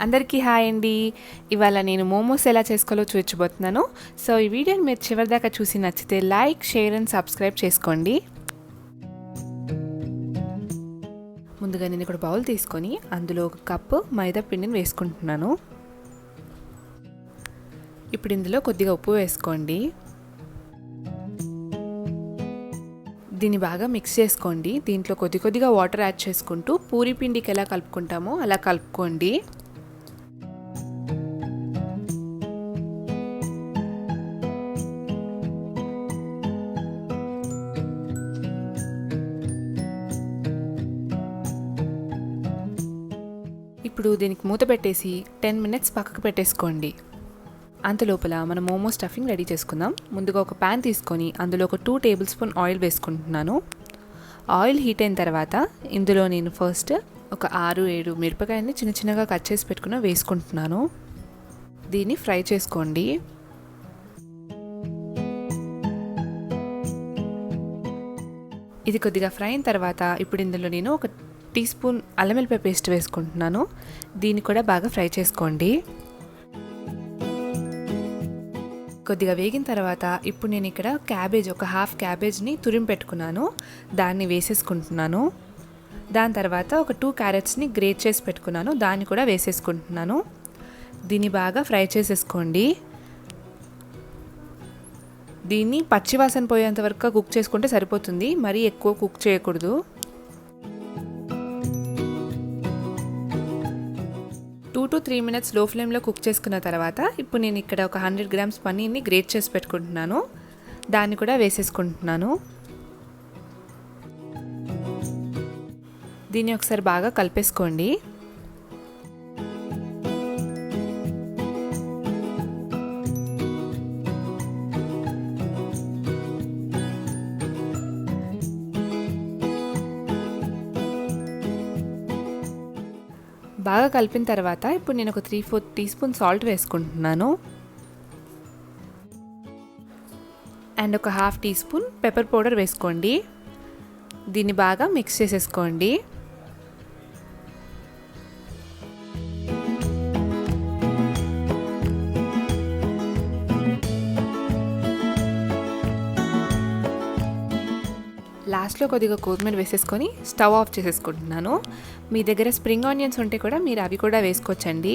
అందరికీ హాయ్ అండి. ఇవాళ నేను మోమోస్ ఎలా చేసుకోవాలో చూపించబోతున్నాను. సో ఈ వీడియోని మీరు చివరిదాకా చూసి నచ్చితే లైక్, షేర్ అండ్ సబ్స్క్రైబ్ చేసుకోండి. ముందుగా నేను ఇక్కడ బౌల్ తీసుకొని అందులో 1 కప్పు మైదా పిండిని వేసుకుంటున్నాను. ఇప్పుడు ఇందులో కొద్దిగా ఉప్పు వేసుకోండి. దీన్ని బాగా మిక్స్ చేసుకోండి. దీంట్లో కొద్దిగా వాటర్ యాడ్ చేసుకుంటూ పూరి పిండికి ఎలా కలుపుకుంటామో అలా కలుపుకోండి. ఇప్పుడు దీనికి మూత పెట్టేసి 10 మినిట్స్ పక్కకు పెట్టేసుకోండి. అంతలోపల మనం మోమో స్టఫింగ్ రెడీ చేసుకుందాం. ముందుగా ఒక ప్యాన్ తీసుకొని అందులో ఒక 2 టేబుల్ స్పూన్ ఆయిల్ వేసుకుంటున్నాను. ఆయిల్ హీట్ అయిన తర్వాత ఇందులో నేను ఫస్ట్ ఒక 6-7 మిరపకాయని చిన్నగా కట్ చేసి పెట్టుకుని వేసుకుంటున్నాను. దీన్ని ఫ్రై చేసుకోండి. ఇది కొద్దిగా ఫ్రై అయిన తర్వాత ఇప్పుడు ఇందులో నేను ఒక టీ స్పూన్ అల్లం వెల్లిపాయ పేస్ట్ వేసుకుంటున్నాను. దీన్ని కూడా బాగా ఫ్రై చేసుకోండి. కొద్దిగా వేగిన తర్వాత ఇప్పుడు నేను ఇక్కడ ఒక హాఫ్ క్యాబేజ్ని తురిమి పెట్టుకున్నాను. దాన్ని వేసేసుకుంటున్నాను. దాని తర్వాత ఒక 2 క్యారెట్స్ని గ్రేట్ చేసి పెట్టుకున్నాను. దాన్ని కూడా వేసేసుకుంటున్నాను. దీన్ని బాగా ఫ్రై చేసేసుకోండి. దీన్ని పచ్చివాసన పోయేంత వరకు కుక్ చేసుకుంటే సరిపోతుంది. మరీ ఎక్కువ కుక్ చేయకూడదు. 2 to 3 మినిట్స్ లో ఫ్లేమ్లో కుక్ చేసుకున్న తర్వాత ఇప్పుడు నేను ఇక్కడ ఒక 100 గ్రామ్స్ పన్నీర్ని గ్రేట్ చేసి పెట్టుకుంటున్నాను. దాన్ని కూడా వేసేసుకుంటున్నాను. దీన్ని ఒకసారి బాగా కలిపేసుకోండి. బాగా కలిపిన తర్వాత ఇప్పుడు నేను ఒక 3-4 టీ స్పూన్ సాల్ట్ వేసుకుంటున్నాను. అండ్ ఒక half teaspoon pepper powder వేసుకోండి. దీన్ని బాగా మిక్స్ చేసేసుకోండి. లాస్ట్లో కొద్దిగా కొత్తిమీర వేసేసుకొని స్టవ్ ఆఫ్ చేసేసుకుంటున్నాను. మీ దగ్గర స్ప్రింగ్ ఆనియన్స్ ఉంటే కూడా మీరు అవి కూడా వేసుకోవచ్చండి.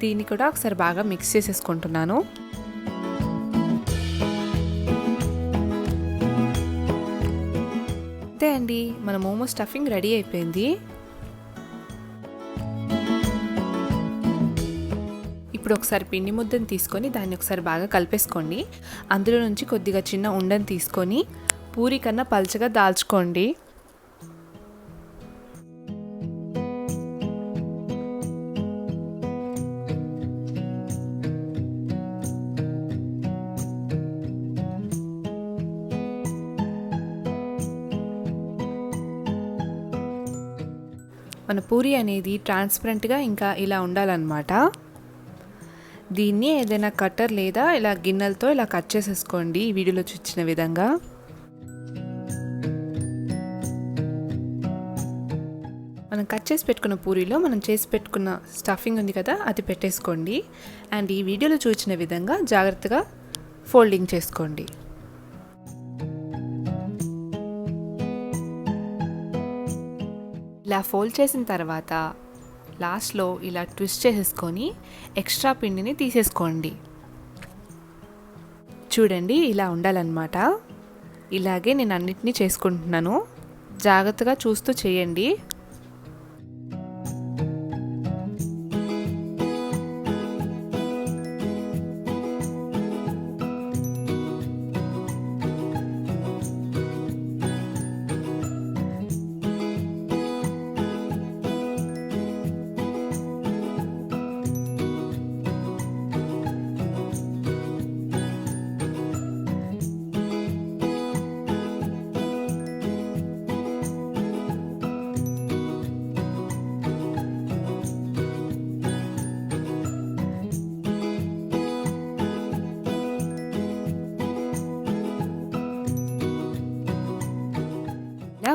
దీన్ని కూడా ఒకసారి బాగా మిక్స్ చేసేసుకుంటున్నాను. అంతే అండి, మన మోమో స్టఫింగ్ రెడీ అయిపోయింది. ఇప్పుడు ఒకసారి పిండి ముద్దను తీసుకొని దాన్ని ఒకసారి బాగా కలిపేసుకోండి. అందులో నుంచి కొద్దిగా చిన్న ఉండని తీసుకొని పూరి కన్నా పల్చగా దాల్చుకోండి. మన పూరి అనేది ట్రాన్స్పరెంట్గా ఇంకా ఇలా ఉండాలన్నమాట. దీన్ని ఏదైనా కట్టర్ లేదా ఇలా గిన్నెలతో ఇలా కట్ చేసేసుకోండి ఈ వీడియోలో చూపించిన విధంగా. మనం కట్ చేసి పెట్టుకున్న పూరీలో మనం చేసి పెట్టుకున్న స్టఫింగ్ ఉంది కదా, అది పెట్టేసుకోండి. అండ్ ఈ వీడియోలో చూసిన విధంగా జాగ్రత్తగా ఫోల్డింగ్ చేసుకోండి. ఇలా ఫోల్డ్ చేసిన తర్వాత లాస్ట్లో ఇలా ట్విస్ట్ చేసేసుకొని ఎక్స్ట్రా పిండిని తీసేసుకోండి. చూడండి, ఇలా ఉండాలన్నమాట. ఇలాగే నేను అన్నిటినీ చేసుకుంటున్నాను. జాగ్రత్తగా చూస్తూ చేయండి.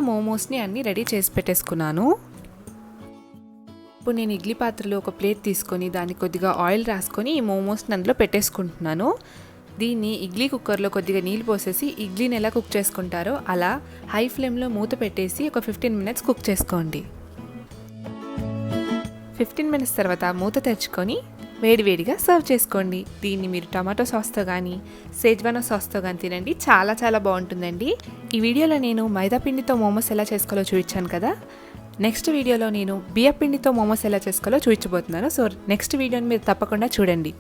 మోమోస్ని అన్నీ రెడీ చేసి పెట్టేసుకున్నాను. ఇప్పుడు నేను ఇడ్లీ పాత్రలో ఒక ప్లేట్ తీసుకొని దానికి కొద్దిగా ఆయిల్ రాసుకొని ఈ మోమోస్ని అందులో పెట్టేసుకుంటున్నాను. దీన్ని ఇడ్లీ కుక్కర్లో కొద్దిగా నీళ్ళు పోసేసి ఇడ్లీని ఎలా కుక్ చేసుకుంటారో అలా హై ఫ్లేమ్లో మూత పెట్టేసి ఒక 15 మినిట్స్ కుక్ చేసుకోండి. 15 మినిట్స్ తర్వాత మూత తెరుచుకొని వేడివేడిగా సర్వ్ చేసుకోండి. దీన్ని మీరు టమాటో సాస్తో కానీ సేజ్వానా సాస్తో కానీ తినండి, చాలా చాలా బాగుంటుందండి. ఈ వీడియోలో నేను మైదా పిండితో మోమోస్ ఎలా చేసుకోవాలో చూపించాను కదా. నెక్స్ట్ వీడియోలో నేను బియ్యం పిండితో మోమోస్ ఎలా చేసుకోవాలో చూపించబోతున్నాను. సో నెక్స్ట్ వీడియోని మీరు తప్పకుండా చూడండి.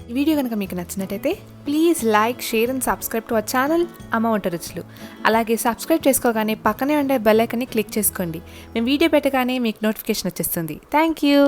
ఈ వీడియో కనుక మీకు నచ్చినట్టయితే please like, share and subscribe to our channel అమ్మ వంట రుచులు. అలాగే సబ్స్క్రైబ్ చేసుకోగానే పక్కనే ఉండే బెల్ ఐకాన్ని క్లిక్ చేసుకోండి. మేము వీడియో పెట్టగానే మీకు నోటిఫికేషన్ వచ్చేస్తుంది. Thank you.